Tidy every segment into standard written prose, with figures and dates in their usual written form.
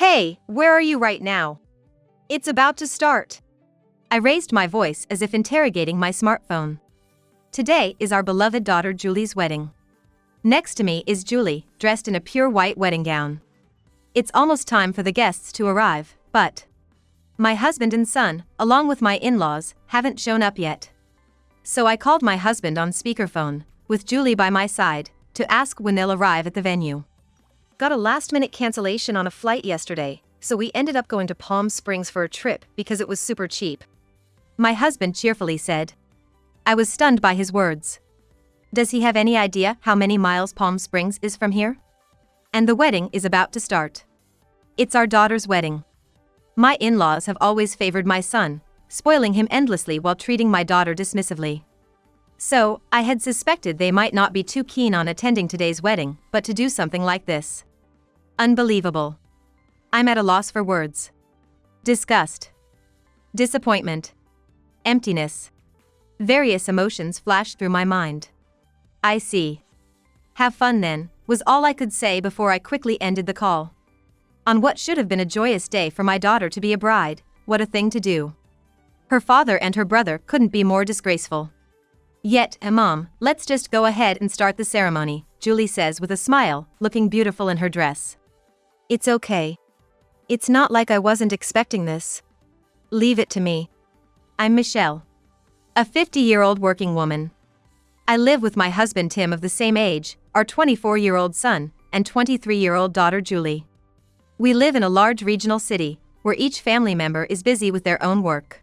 Hey, where are you right now? It's about to start. I raised my voice as if interrogating my smartphone. Today is our beloved daughter Julie's wedding. Next to me is Julie, dressed in a pure white wedding gown. It's almost time for the guests to arrive, but my husband and son, along with my in-laws, haven't shown up yet. So I called my husband on speakerphone, with Julie by my side, to ask when they'll arrive at the venue. Got a last-minute cancellation on a flight yesterday, so we ended up going to Palm Springs for a trip because it was super cheap. My husband cheerfully said. I was stunned by his words. Does he have any idea how many miles Palm Springs is from here? And the wedding is about to start. It's our daughter's wedding. My in-laws have always favored my son, spoiling him endlessly while treating my daughter dismissively. So, I had suspected they might not be too keen on attending today's wedding, but to do something like this. Unbelievable. I'm at a loss for words. Disgust. Disappointment. Emptiness. Various emotions flashed through my mind. I see. Have fun then, was all I could say before I quickly ended the call. On what should have been a joyous day for my daughter to be a bride, what a thing to do. Her father and her brother couldn't be more disgraceful. Yet, Mom, let's just go ahead and start the ceremony, Julie says with a smile, looking beautiful in her dress. It's okay. It's not like I wasn't expecting this. Leave it to me. I'm Michelle. A 50-year-old working woman. I live with my husband Tim of the same age, our 24-year-old son, and 23-year-old daughter Julie. We live in a large regional city, where each family member is busy with their own work.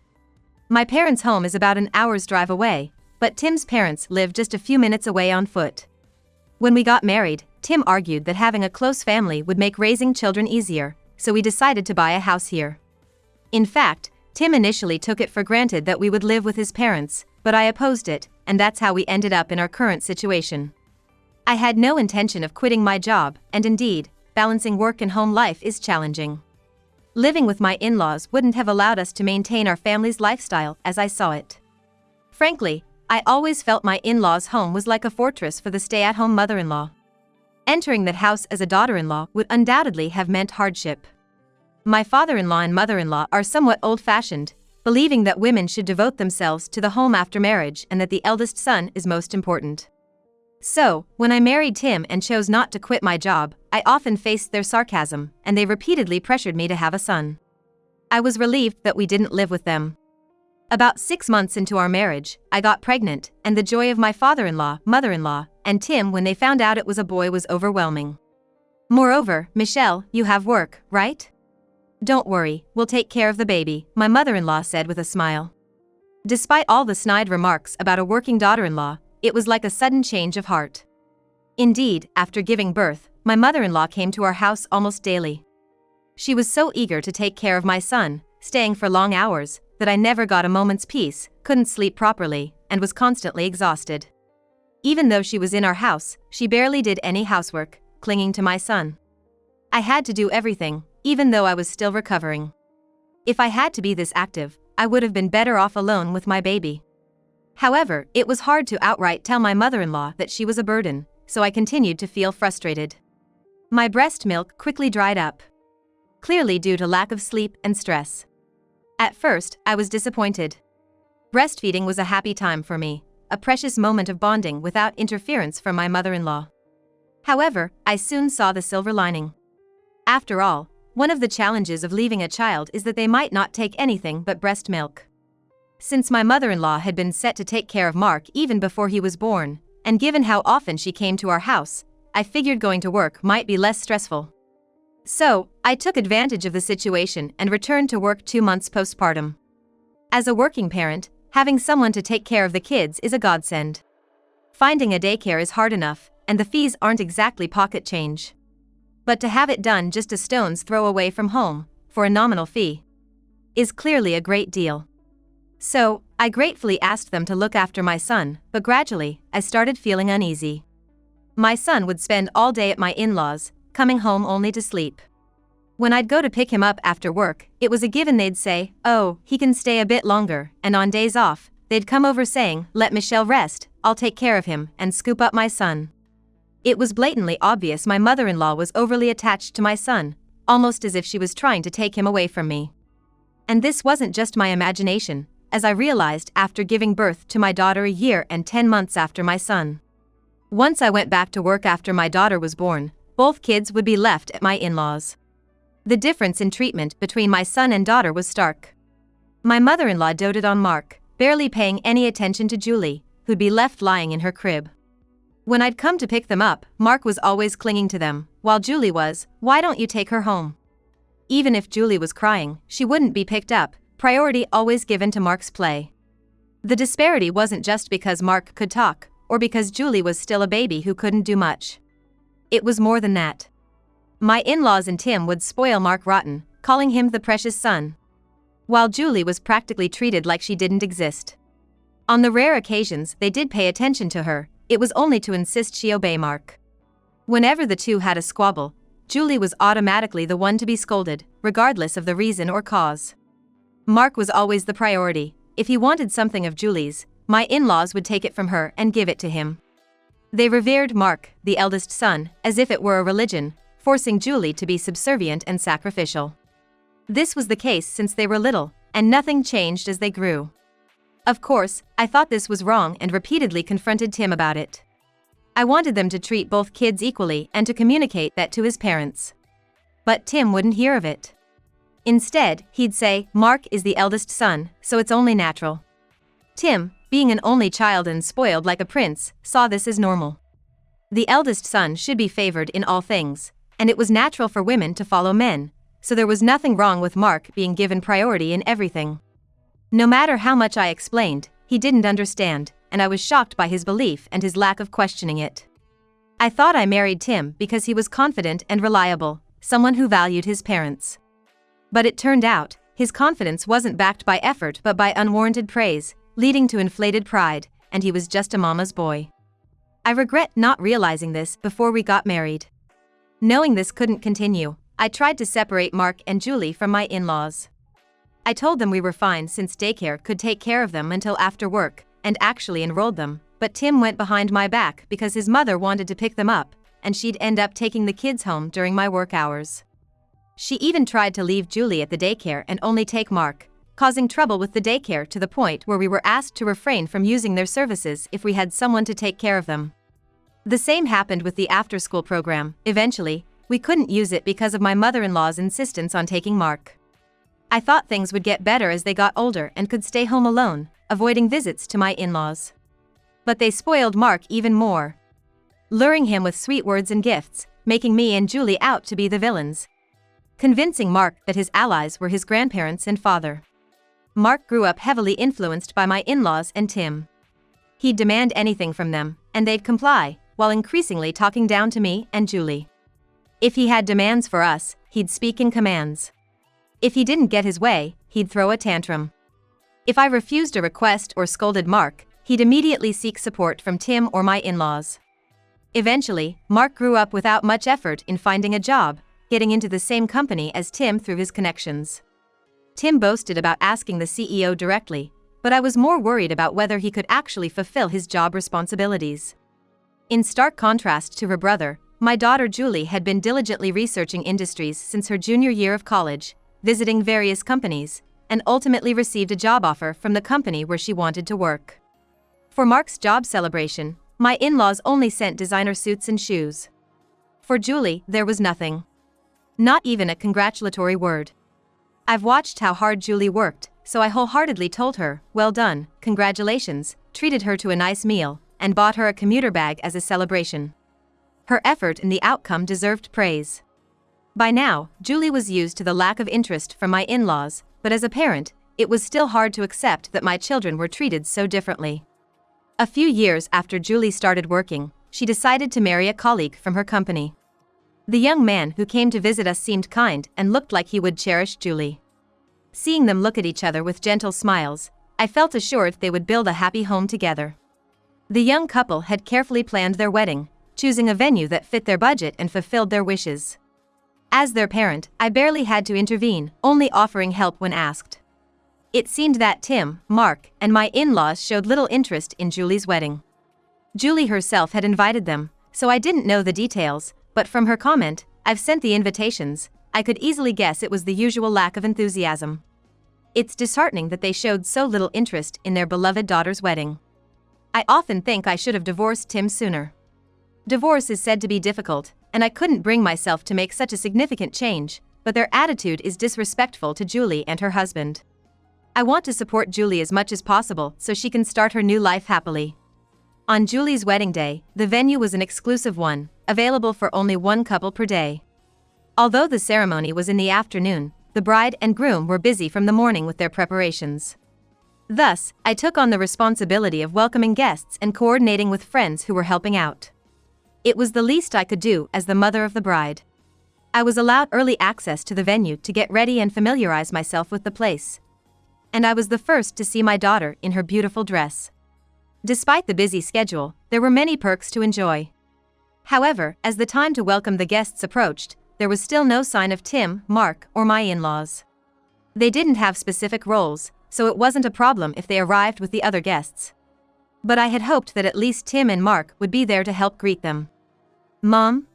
My parents' home is about an hour's drive away, but Tim's parents live just a few minutes away on foot. When we got married, Tim argued that having a close family would make raising children easier, so we decided to buy a house here. In fact, Tim initially took it for granted that we would live with his parents, but I opposed it, and that's how we ended up in our current situation. I had no intention of quitting my job, and indeed, balancing work and home life is challenging. Living with my in-laws wouldn't have allowed us to maintain our family's lifestyle as I saw it. Frankly, I always felt my in-laws' home was like a fortress for the stay-at-home mother-in-law. Entering that house as a daughter-in-law would undoubtedly have meant hardship. My father-in-law and mother-in-law are somewhat old-fashioned, believing that women should devote themselves to the home after marriage and that the eldest son is most important. So, when I married Tim and chose not to quit my job, I often faced their sarcasm, and they repeatedly pressured me to have a son. I was relieved that we didn't live with them. About 6 months into our marriage, I got pregnant, and the joy of my father-in-law, mother-in-law, and Tim when they found out it was a boy was overwhelming. Moreover, Michelle, you have work, right? Don't worry, we'll take care of the baby, my mother-in-law said with a smile. Despite all the snide remarks about a working daughter-in-law, it was like a sudden change of heart. Indeed, after giving birth, my mother-in-law came to our house almost daily. She was so eager to take care of my son, staying for long hours, that I never got a moment's peace, couldn't sleep properly, and was constantly exhausted. Even though she was in our house, she barely did any housework, clinging to my son. I had to do everything, even though I was still recovering. If I had to be this active, I would have been better off alone with my baby. However, it was hard to outright tell my mother-in-law that she was a burden, so I continued to feel frustrated. My breast milk quickly dried up. Clearly due to lack of sleep and stress. At first, I was disappointed. Breastfeeding was a happy time for me, a precious moment of bonding without interference from my mother-in-law. However, I soon saw the silver lining. After all, one of the challenges of leaving a child is that they might not take anything but breast milk. Since my mother-in-law had been set to take care of Mark even before he was born, and given how often she came to our house, I figured going to work might be less stressful. So, I took advantage of the situation and returned to work 2 months postpartum. As a working parent, having someone to take care of the kids is a godsend. Finding a daycare is hard enough, and the fees aren't exactly pocket change. But to have it done just a stone's throw away from home, for a nominal fee, is clearly a great deal. So, I gratefully asked them to look after my son, but gradually, I started feeling uneasy. My son would spend all day at my in-laws, coming home only to sleep. When I'd go to pick him up after work, it was a given they'd say, "Oh, he can stay a bit longer," and on days off, they'd come over saying, "Let Michelle rest, I'll take care of him," and scoop up my son. It was blatantly obvious my mother-in-law was overly attached to my son, almost as if she was trying to take him away from me. And this wasn't just my imagination, as I realized after giving birth to my daughter a year and 10 months after my son. Once I went back to work after my daughter was born, both kids would be left at my in-laws. The difference in treatment between my son and daughter was stark. My mother-in-law doted on Mark, barely paying any attention to Julie, who'd be left lying in her crib. When I'd come to pick them up, Mark was always clinging to them, while Julie was, "Why don't you take her home?" Even if Julie was crying, she wouldn't be picked up, priority always given to Mark's play. The disparity wasn't just because Mark could talk, or because Julie was still a baby who couldn't do much. It was more than that. My in-laws and Tim would spoil Mark rotten, calling him the precious son, while Julie was practically treated like she didn't exist. On the rare occasions they did pay attention to her, it was only to insist she obey Mark. Whenever the two had a squabble, Julie was automatically the one to be scolded, regardless of the reason or cause. Mark was always the priority. If he wanted something of Julie's, my in-laws would take it from her and give it to him. They revered Mark, the eldest son, as if it were a religion, forcing Julie to be subservient and sacrificial. This was the case since they were little, and nothing changed as they grew. Of course, I thought this was wrong and repeatedly confronted Tim about it. I wanted them to treat both kids equally and to communicate that to his parents. But Tim wouldn't hear of it. Instead, he'd say, "Mark is the eldest son, so it's only natural." Tim, being an only child and spoiled like a prince, saw this as normal. The eldest son should be favored in all things, and it was natural for women to follow men, so there was nothing wrong with Mark being given priority in everything. No matter how much I explained, he didn't understand, and I was shocked by his belief and his lack of questioning it. I thought I married Tim because he was confident and reliable, someone who valued his parents. But it turned out, his confidence wasn't backed by effort but by unwarranted praise, leading to inflated pride, and he was just a mama's boy. I regret not realizing this before we got married. Knowing this couldn't continue, I tried to separate Mark and Julie from my in-laws. I told them we were fine since daycare could take care of them until after work, and actually enrolled them, but Tim went behind my back because his mother wanted to pick them up, and she'd end up taking the kids home during my work hours. She even tried to leave Julie at the daycare and only take Mark, causing trouble with the daycare to the point where we were asked to refrain from using their services if we had someone to take care of them. The same happened with the after-school program. Eventually, we couldn't use it because of my mother-in-law's insistence on taking Mark. I thought things would get better as they got older and could stay home alone, avoiding visits to my in-laws. But they spoiled Mark even more, luring him with sweet words and gifts, making me and Julie out to be the villains, convincing Mark that his allies were his grandparents and father. Mark grew up heavily influenced by my in-laws and Tim. He'd demand anything from them, and they'd comply, while increasingly talking down to me and Julie. If he had demands for us, he'd speak in commands. If he didn't get his way, he'd throw a tantrum. If I refused a request or scolded Mark, he'd immediately seek support from Tim or my in-laws. Eventually, Mark grew up without much effort in finding a job, getting into the same company as Tim through his connections. Tim boasted about asking the CEO directly, but I was more worried about whether he could actually fulfill his job responsibilities. In stark contrast to her brother, my daughter Julie had been diligently researching industries since her junior year of college, visiting various companies, and ultimately received a job offer from the company where she wanted to work. For Mark's job celebration, my in-laws only sent designer suits and shoes. For Julie, there was nothing. Not even a congratulatory word. I've watched how hard Julie worked, so I wholeheartedly told her, "Well done, congratulations," treated her to a nice meal, and bought her a commuter bag as a celebration. Her effort and the outcome deserved praise. By now, Julie was used to the lack of interest from my in-laws, but as a parent, it was still hard to accept that my children were treated so differently. A few years after Julie started working, she decided to marry a colleague from her company. The young man who came to visit us seemed kind and looked like he would cherish Julie. Seeing them look at each other with gentle smiles, I felt assured they would build a happy home together. The young couple had carefully planned their wedding, choosing a venue that fit their budget and fulfilled their wishes. As their parent, I barely had to intervene, only offering help when asked. It seemed that Tim, Mark, and my in-laws showed little interest in Julie's wedding. Julie herself had invited them, so I didn't know the details, but from her comment, "I've sent the invitations," I could easily guess it was the usual lack of enthusiasm. It's disheartening that they showed so little interest in their beloved daughter's wedding. I often think I should have divorced Tim sooner. Divorce is said to be difficult, and I couldn't bring myself to make such a significant change, but their attitude is disrespectful to Julie and her husband. I want to support Julie as much as possible so she can start her new life happily. On Julie's wedding day, the venue was an exclusive one, available for only one couple per day. Although the ceremony was in the afternoon, the bride and groom were busy from the morning with their preparations. Thus, I took on the responsibility of welcoming guests and coordinating with friends who were helping out. It was the least I could do as the mother of the bride. I was allowed early access to the venue to get ready and familiarize myself with the place. And I was the first to see my daughter in her beautiful dress. Despite the busy schedule, there were many perks to enjoy. However, as the time to welcome the guests approached, there was still no sign of Tim, Mark, or my in-laws. They didn't have specific roles, so it wasn't a problem if they arrived with the other guests. But I had hoped that at least Tim and Mark would be there to help greet them. Mom?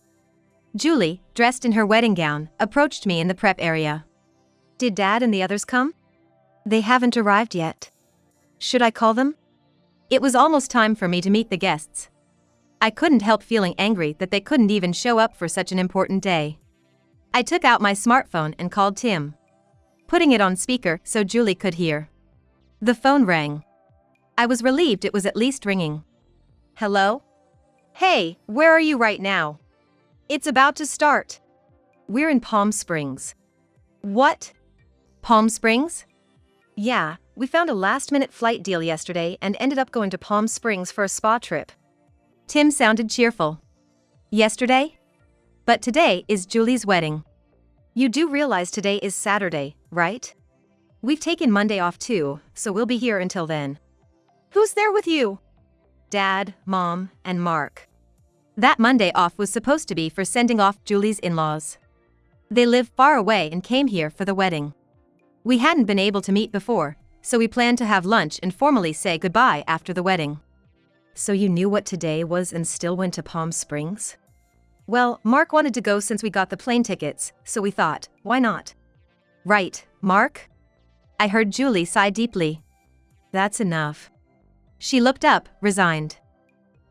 Julie, dressed in her wedding gown, approached me in the prep area. Did Dad and the others come? They haven't arrived yet. Should I call them? It was almost time for me to meet the guests. I couldn't help feeling angry that they couldn't even show up for such an important day. I took out my smartphone and called Tim, putting it on speaker so Julie could hear. The phone rang. I was relieved it was at least ringing. Hello? Hey, where are you right now? It's about to start. We're in Palm Springs. What? Palm Springs? Yeah, we found a last-minute flight deal yesterday and ended up going to Palm Springs for a spa trip. Tim sounded cheerful. Yesterday? But today is Julie's wedding. You do realize today is Saturday, right? We've taken Monday off too, so we'll be here until then. Who's there with you? Dad, Mom, and Mark. That Monday off was supposed to be for sending off Julie's in-laws. They live far away and came here for the wedding. We hadn't been able to meet before, so we planned to have lunch and formally say goodbye after the wedding. So you knew what today was and still went to Palm Springs? Well, Mark wanted to go since we got the plane tickets, so we thought, why not? Right, Mark? I heard Julie sigh deeply. That's enough. She looked up, resigned.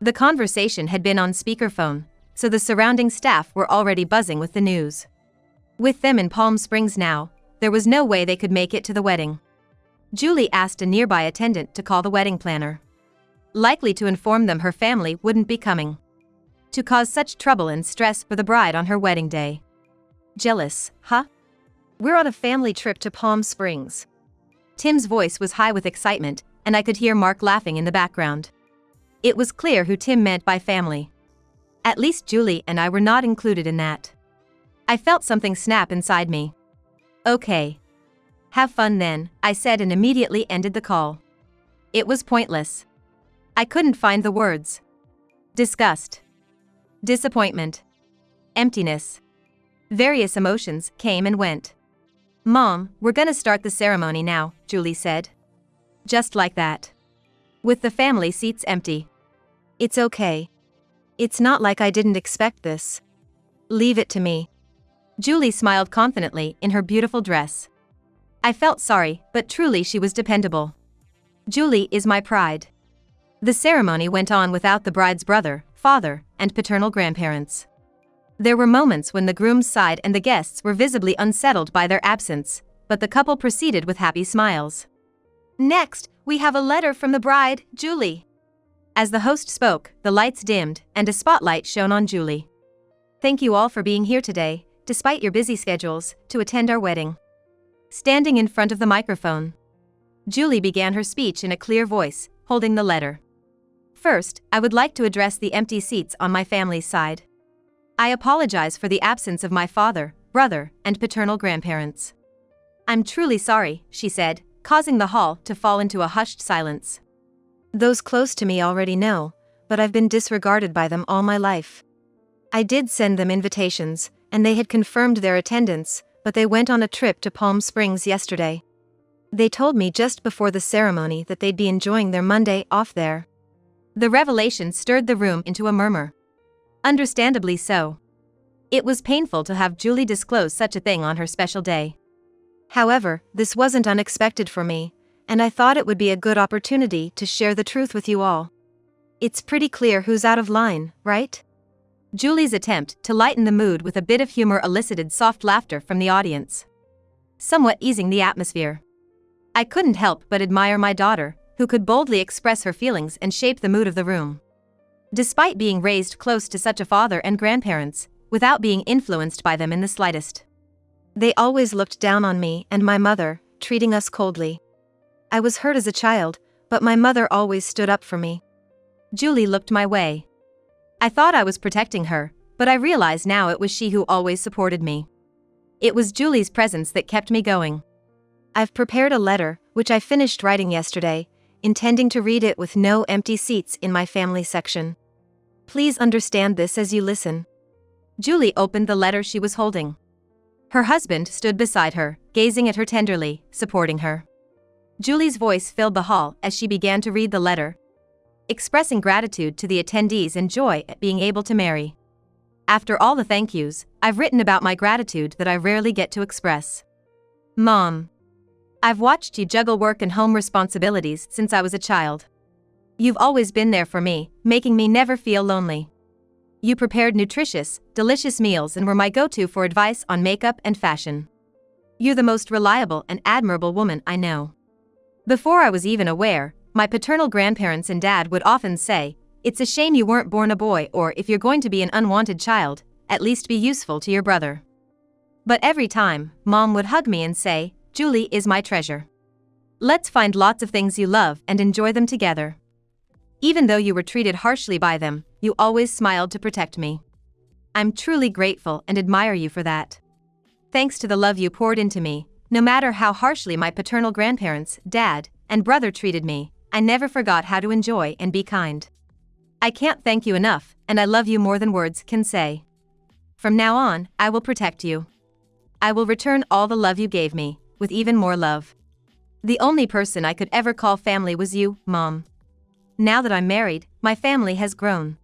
The conversation had been on speakerphone, so the surrounding staff were already buzzing with the news. With them in Palm Springs now, there was no way they could make it to the wedding. Julie asked a nearby attendant to call the wedding planner, likely to inform them her family wouldn't be coming, to cause such trouble and stress for the bride on her wedding day. Jealous, huh? We're on a family trip to Palm Springs. Tim's voice was high with excitement, and I could hear Mark laughing in the background. It was clear who Tim meant by family. At least Julie and I were not included in that. I felt something snap inside me. Okay. Have fun then, I said and immediately ended the call. It was pointless. I couldn't find the words. Disgust. Disappointment. Emptiness. Various emotions came and went. Mom, we're gonna start the ceremony now, Julie said. Just like that. With the family seats empty. It's okay. It's not like I didn't expect this. Leave it to me. Julie smiled confidently in her beautiful dress. I felt sorry, but truly she was dependable. Julie is my pride. The ceremony went on without the bride's brother, father, and paternal grandparents. There were moments when the groom's side and the guests were visibly unsettled by their absence, but the couple proceeded with happy smiles. Next, we have a letter from the bride, Julie. As the host spoke, the lights dimmed, and a spotlight shone on Julie. Thank you all for being here today, despite your busy schedules, to attend our wedding. Standing in front of the microphone, Julie began her speech in a clear voice, holding the letter. First, I would like to address the empty seats on my family's side. I apologize for the absence of my father, brother, and paternal grandparents. I'm truly sorry, she said, causing the hall to fall into a hushed silence. Those close to me already know, but I've been disregarded by them all my life. I did send them invitations, and they had confirmed their attendance, but they went on a trip to Palm Springs yesterday. They told me just before the ceremony that they'd be enjoying their Monday off there. The revelation stirred the room into a murmur. Understandably so. It was painful to have Julie disclose such a thing on her special day. However, this wasn't unexpected for me, and I thought it would be a good opportunity to share the truth with you all. It's pretty clear who's out of line, right? Julie's attempt to lighten the mood with a bit of humor elicited soft laughter from the audience, somewhat easing the atmosphere. I couldn't help but admire my daughter, who could boldly express her feelings and shape the mood of the room. Despite being raised close to such a father and grandparents, without being influenced by them in the slightest. They always looked down on me and my mother, treating us coldly. I was hurt as a child, but my mother always stood up for me. Julie looked my way. I thought I was protecting her, but I realize now it was she who always supported me. It was Julie's presence that kept me going. I've prepared a letter, which I finished writing yesterday, intending to read it with no empty seats in my family section. Please understand this as you listen. Julie opened the letter she was holding. Her husband stood beside her, gazing at her tenderly, supporting her. Julie's voice filled the hall as she began to read the letter, expressing gratitude to the attendees and joy at being able to marry. After all the thank yous, I've written about my gratitude that I rarely get to express. Mom, I've watched you juggle work and home responsibilities since I was a child. You've always been there for me, making me never feel lonely. You prepared nutritious, delicious meals and were my go-to for advice on makeup and fashion. You're the most reliable and admirable woman I know. Before I was even aware, my paternal grandparents and dad would often say, "It's a shame you weren't born a boy, or if you're going to be an unwanted child, at least be useful to your brother." But every time, Mom would hug me and say, "Julie is my treasure. Let's find lots of things you love and enjoy them together." Even though you were treated harshly by them, you always smiled to protect me. I'm truly grateful and admire you for that. Thanks to the love you poured into me, no matter how harshly my paternal grandparents, dad, and brother treated me, I never forgot how to enjoy and be kind. I can't thank you enough, and I love you more than words can say. From now on, I will protect you. I will return all the love you gave me, with even more love. The only person I could ever call family was you, Mom. Now that I'm married, my family has grown.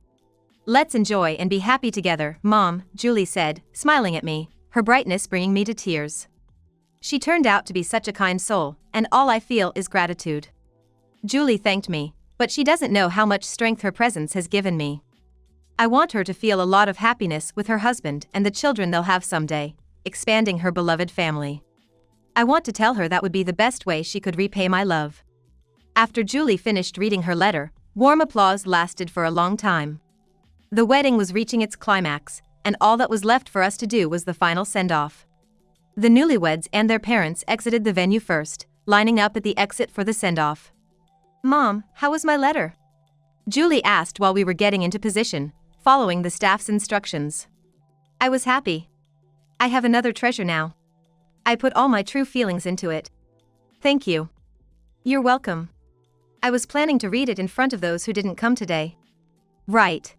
Let's enjoy and be happy together, Mom, Julie said, smiling at me, her brightness bringing me to tears. She turned out to be such a kind soul, and all I feel is gratitude. Julie thanked me, but she doesn't know how much strength her presence has given me. I want her to feel a lot of happiness with her husband and the children they'll have someday, expanding her beloved family. I want to tell her that would be the best way she could repay my love. After Julie finished reading her letter, warm applause lasted for a long time. The wedding was reaching its climax, and all that was left for us to do was the final send-off. The newlyweds and their parents exited the venue first, lining up at the exit for the send-off. "Mom, how was my letter?" Julie asked while we were getting into position, following the staff's instructions. I was happy. I have another treasure now. I put all my true feelings into it. Thank you. You're welcome. I was planning to read it in front of those who didn't come today. Right.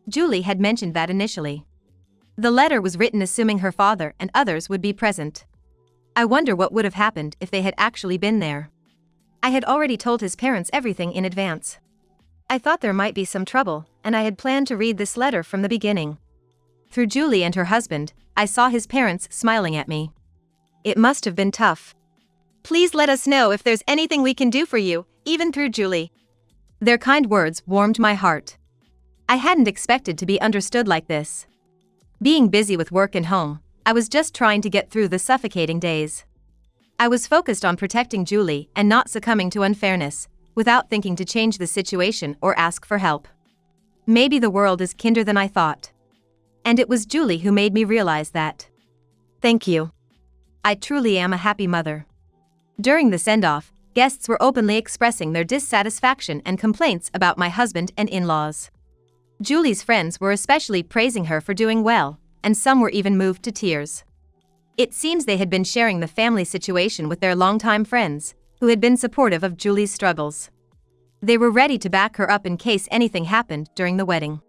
Julie had mentioned that initially. The letter was written assuming her father and others would be present. I wonder what would have happened if they had actually been there. I had already told his parents everything in advance. I thought there might be some trouble, and I had planned to read this letter from the beginning. Through Julie and her husband, I saw his parents smiling at me. It must have been tough. Please let us know if there's anything we can do for you, even through Julie. Their kind words warmed my heart. I hadn't expected to be understood like this. Being busy with work and home, I was just trying to get through the suffocating days. I was focused on protecting Julie and not succumbing to unfairness, without thinking to change the situation or ask for help. Maybe the world is kinder than I thought. And it was Julie who made me realize that. Thank you. I truly am a happy mother. During the send-off, guests were openly expressing their dissatisfaction and complaints about my husband and in-laws. Julie's friends were especially praising her for doing well, and some were even moved to tears. It seems they had been sharing the family situation with their longtime friends, who had been supportive of Julie's struggles. They were ready to back her up in case anything happened during the wedding.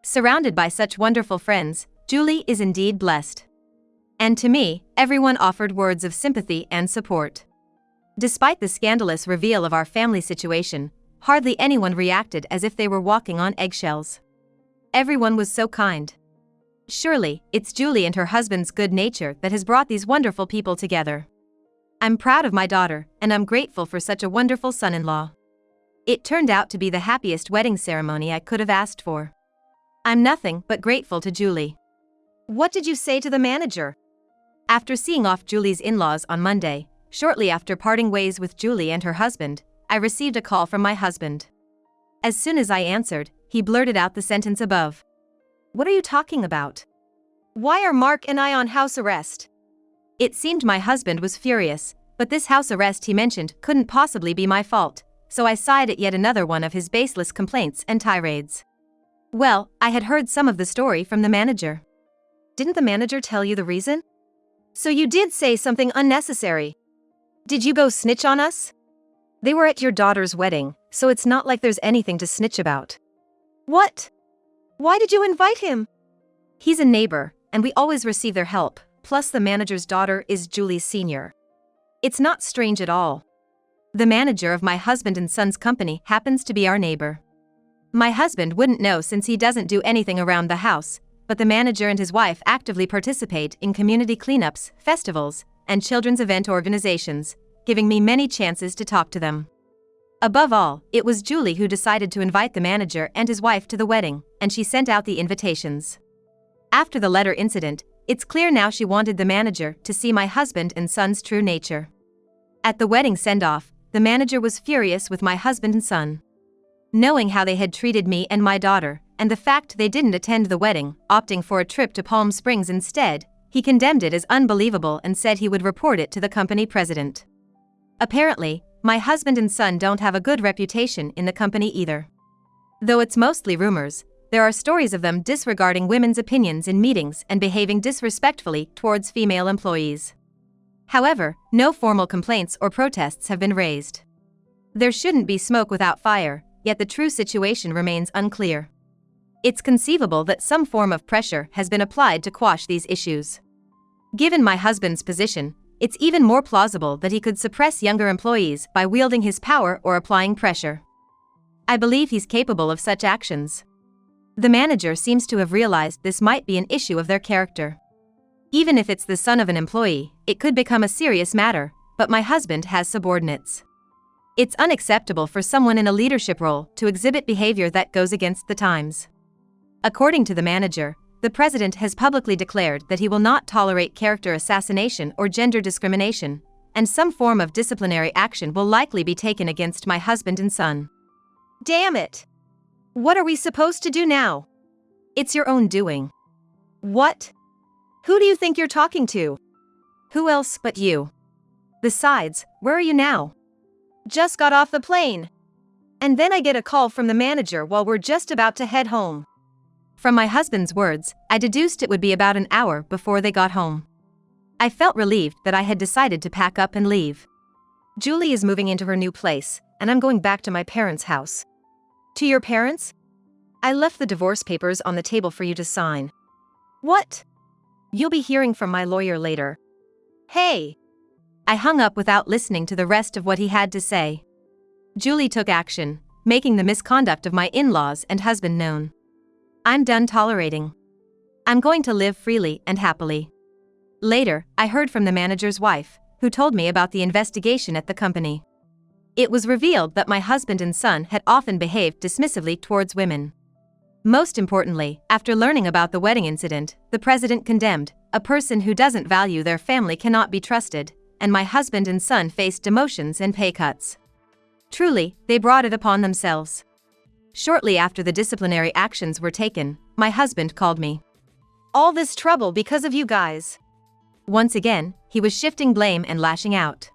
Surrounded by such wonderful friends, Julie is indeed blessed. And to me, everyone offered words of sympathy and support. Despite the scandalous reveal of our family situation, hardly anyone reacted as if they were walking on eggshells. Everyone was so kind. Surely, it's Julie and her husband's good nature that has brought these wonderful people together. I'm proud of my daughter, and I'm grateful for such a wonderful son-in-law. It turned out to be the happiest wedding ceremony I could have asked for. I'm nothing but grateful to Julie. What did you say to the manager? After seeing off Julie's in-laws on Monday, shortly after parting ways with Julie and her husband, I received a call from my husband. As soon as I answered, he blurted out the sentence above. What are you talking about? Why are Mark and I on house arrest? It seemed my husband was furious, but this house arrest he mentioned couldn't possibly be my fault, so I sighed at yet another one of his baseless complaints and tirades. Well, I had heard some of the story from the manager. Didn't the manager tell you the reason? So you did say something unnecessary. Did you go snitch on us? They were at your daughter's wedding, so it's not like there's anything to snitch about. What? Why did you invite him? He's a neighbor, and we always receive their help, plus the manager's daughter is Julie's senior. It's not strange at all. The manager of my husband and son's company happens to be our neighbor. My husband wouldn't know since he doesn't do anything around the house, but the manager and his wife actively participate in community cleanups, festivals, and children's event organizations, giving me many chances to talk to them. Above all, it was Julie who decided to invite the manager and his wife to the wedding, and she sent out the invitations. After the letter incident, it's clear now she wanted the manager to see my husband and son's true nature. At the wedding send-off, the manager was furious with my husband and son. Knowing how they had treated me and my daughter, and the fact they didn't attend the wedding, opting for a trip to Palm Springs instead, he condemned it as unbelievable and said he would report it to the company president. Apparently, my husband and son don't have a good reputation in the company either. Though it's mostly rumors, there are stories of them disregarding women's opinions in meetings and behaving disrespectfully towards female employees. However, no formal complaints or protests have been raised. There shouldn't be smoke without fire, yet the true situation remains unclear. It's conceivable that some form of pressure has been applied to quash these issues. Given my husband's position, it's even more plausible that he could suppress younger employees by wielding his power or applying pressure. I believe he's capable of such actions. The manager seems to have realized this might be an issue of their character. Even if it's the son of an employee, it could become a serious matter, but my husband has subordinates. It's unacceptable for someone in a leadership role to exhibit behavior that goes against the times. According to the manager, the president has publicly declared that he will not tolerate character assassination or gender discrimination, and some form of disciplinary action will likely be taken against my husband and son. Damn it! What are we supposed to do now? It's your own doing. What? Who do you think you're talking to? Who else but you? Besides, where are you now? Just got off the plane. And then I get a call from the manager while we're just about to head home. From my husband's words, I deduced it would be about an hour before they got home. I felt relieved that I had decided to pack up and leave. Julie is moving into her new place, and I'm going back to my parents' house. To your parents? I left the divorce papers on the table for you to sign. What? You'll be hearing from my lawyer later. Hey! I hung up without listening to the rest of what he had to say. Julie took action, making the misconduct of my in-laws and husband known. I'm done tolerating. I'm going to live freely and happily. Later, I heard from the manager's wife, who told me about the investigation at the company. It was revealed that my husband and son had often behaved dismissively towards women. Most importantly, after learning about the wedding incident, the president condemned, a person who doesn't value their family cannot be trusted, and my husband and son faced demotions and pay cuts. Truly, they brought it upon themselves. Shortly after the disciplinary actions were taken, my husband called me. All this trouble because of you guys. Once again, he was shifting blame and lashing out.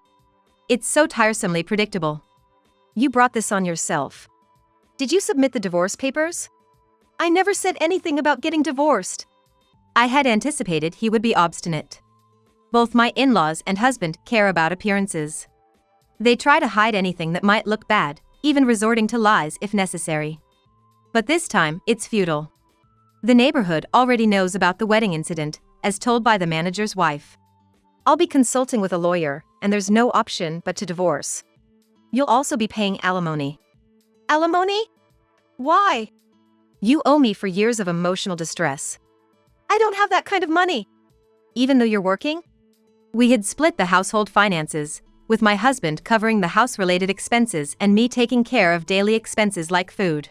It's so tiresomely predictable. You brought this on yourself. Did you submit the divorce papers? I never said anything about getting divorced. I had anticipated he would be obstinate. Both my in-laws and husband care about appearances. They try to hide anything that might look bad, even resorting to lies if necessary. But this time, it's futile. The neighborhood already knows about the wedding incident, as told by the manager's wife. I'll be consulting with a lawyer, and there's no option but to divorce. You'll also be paying alimony. Alimony? Why? You owe me for years of emotional distress. I don't have that kind of money. Even though you're working? We had split the household finances, with my husband covering the house-related expenses and me taking care of daily expenses like food.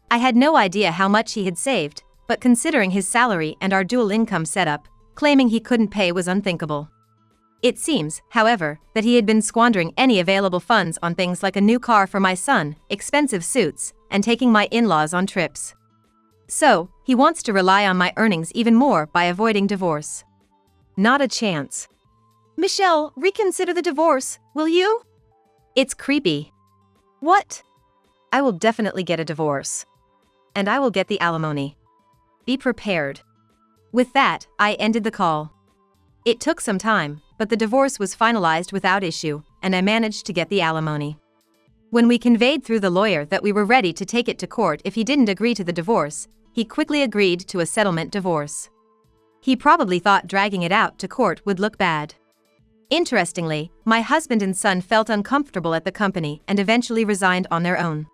I had no idea how much he had saved, but considering his salary and our dual income setup, claiming he couldn't pay was unthinkable. It seems, however, that he had been squandering any available funds on things like a new car for my son, expensive suits, and taking my in-laws on trips. So, he wants to rely on my earnings even more by avoiding divorce. Not a chance. Michelle, reconsider the divorce, will you? It's creepy. What? I will definitely get a divorce. And I will get the alimony. Be prepared. With that, I ended the call. It took some time, but the divorce was finalized without issue, and I managed to get the alimony. When we conveyed through the lawyer that we were ready to take it to court if he didn't agree to the divorce, he quickly agreed to a settlement divorce. He probably thought dragging it out to court would look bad. Interestingly, my husband and son felt uncomfortable at the company and eventually resigned on their own.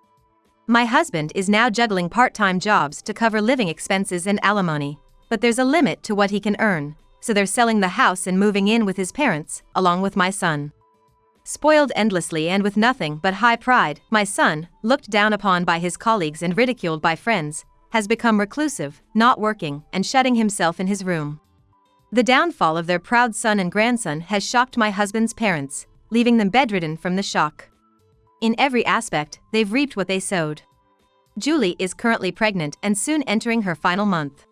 My husband is now juggling part-time jobs to cover living expenses and alimony, but there's a limit to what he can earn, so they're selling the house and moving in with his parents, along with my son. Spoiled endlessly and with nothing but high pride, my son, looked down upon by his colleagues and ridiculed by friends, has become reclusive, not working, and shutting himself in his room. The downfall of their proud son and grandson has shocked my husband's parents, leaving them bedridden from the shock. In every aspect, they've reaped what they sowed. Julie is currently pregnant and soon entering her final month.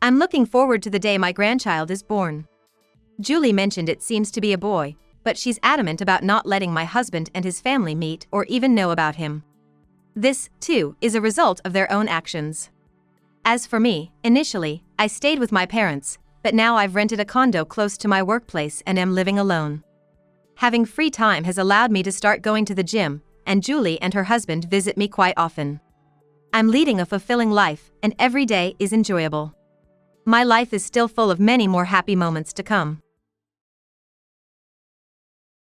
I'm looking forward to the day my grandchild is born. Julie mentioned it seems to be a boy, but she's adamant about not letting my husband and his family meet or even know about him. This, too, is a result of their own actions. As for me, initially, I stayed with my parents, but now I've rented a condo close to my workplace and am living alone. Having free time has allowed me to start going to the gym, and Julie and her husband visit me quite often. I'm leading a fulfilling life, and every day is enjoyable. My life is still full of many more happy moments to come.